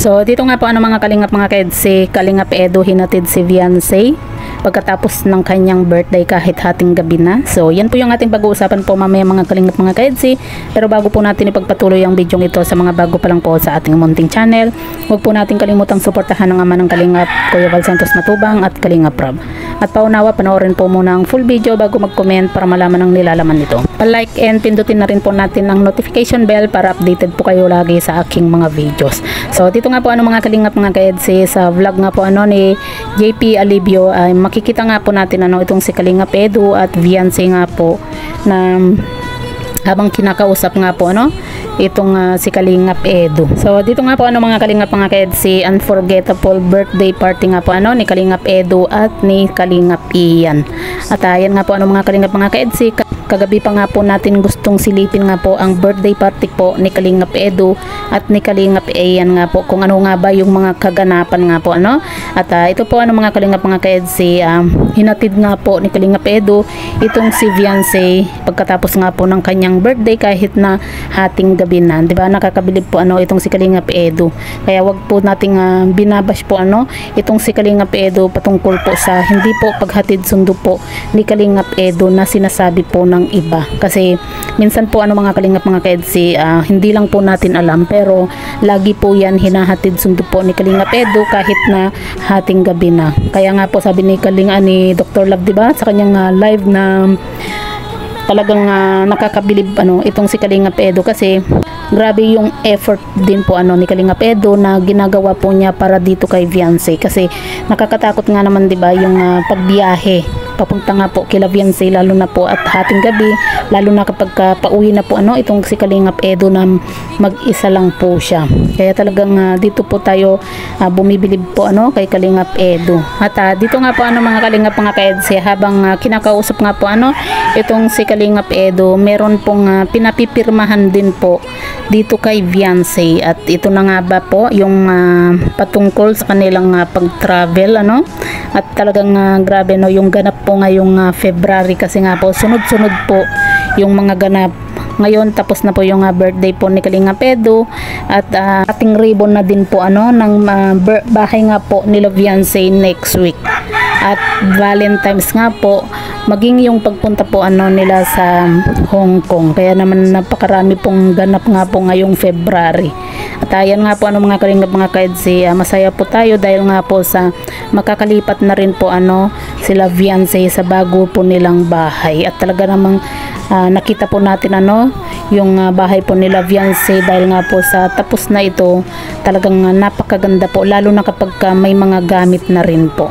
So dito nga po mga kalingap mga kaed, si Kalingap Edu hinatid si Viancy pagkatapos ng kanyang birthday kahit hating gabi na. So yan po yung ating pag-uusapan po mamaya mga kalingap mga kaedsi. Pero bago po natin ipagpatuloy ang video ito sa mga bago pa lang po sa ating munting channel, huwag po natin kalimutang suportahan ng ama ng Kalingap, Kuya Val Santos Matubang at Kalingap Rob. At paunawa, panoorin po muna ang full video bago mag-comment para malaman ang nilalaman nito. Pa-like and pindutin na rin po natin ang notification bell para updated po kayo lagi sa aking mga videos. So dito nga po mga kalingap mga kaedsi, sa vlog nga po ni JP Alibio ay makikita nga po natin itong si Kalingap Edu at Viancy nga po na habang kinakausap nga po itong si Kalingap Edu. So dito nga po mga kalingap mga kaedsi, unforgettable birthday party nga po ni Kalingap Edu at ni Kalingap Ian. At ayan nga po mga kalingap mga kaedsi, kagabi pa nga po natin gustong silipin nga po ang birthday party po ni Kalingap Edu at ni Kalingap Ian nga po, kung ano nga ba yung mga kaganapan nga po At ito po mga kalingap mga kaedsi, hinatid nga po ni Kalingap Edu itong si Viancy pagkatapos nga po ng kanyang birthday kahit na hating gabi na, di ba? Nakakabilib po itong si Kalingap Edu. Kaya wag po nating binabash po itong si Kalingap Edu patungkol po sa hindi po paghatid sundo po ni Kalingap Edu na sinasabi po ng iba. Kasi minsan po mga kalingap mga kaedsi, hindi lang po natin alam, pero lagi po yan hinahatid sundo po ni Kalingap Edu kahit na hating gabi na. Kaya nga po sabi ni Dr. Love, di ba, sa kanyang live na talagang nakakabilib itong si Kalingap Edu, kasi grabe yung effort din po ni Kalingap Edu na ginagawa po niya para dito kay Viancy. Kasi nakakatakot nga naman, di ba, yung pagbiyahe papunta nga po kila Viancy, lalo na po at hating gabi, lalo na kapag pauwi na po itong si Kalingap Edu na mag-isa lang po siya. Kaya talagang dito po tayo bumibilib po kay Kalingap Edu. At dito nga po mga kalingap mga kaedsi, habang kinakausap nga po itong si Kalingap Edu, meron pong pinapipirmahan din po dito kay Viancy. At ito na nga ba po yung patungkol sa kanilang pag-travel at talagang grabe yung ganap po ngayong February, kasi nga po sunod-sunod po yung mga ganap. Ngayon tapos na po yung birthday po ni Kalingap Edu at ating ribbon na din po ng bahay nga po ni Viancy next week. At Valentine's nga po, maging yung pagpunta po nila sa Hong Kong. Kaya naman napakarami pong ganap nga po ngayong February. At ayan nga po mga kalingap mga kaedsi, masaya po tayo dahil nga po sa makakalipat na rin po sila Viancy sa bago po nilang bahay. At talaga namang nakita po natin yung bahay po nila Viancy, dahil nga po sa tapos na ito, talagang napakaganda po, lalo na kapag may mga gamit na rin po.